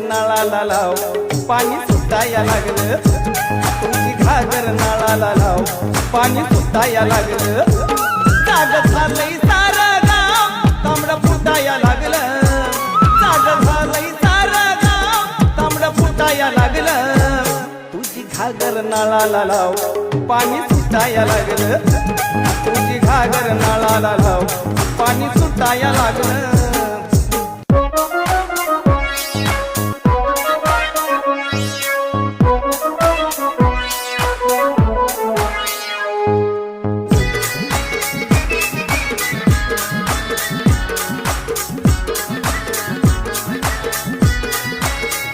नळाला लाव पाणी सुटाया लागलं तुझी घागर नळाला लाव पाणी सुटाया लागलं जाग झालंय सारं गाव तांबडं फुटाया लागलं जाग झालंय सारं गाव तांबडं फुटाया लागलं तुझी घागर नळाला लाव पाणी सुटाया लागलं तुझी घागर नळाला लाव पाणी सुटाया लागलं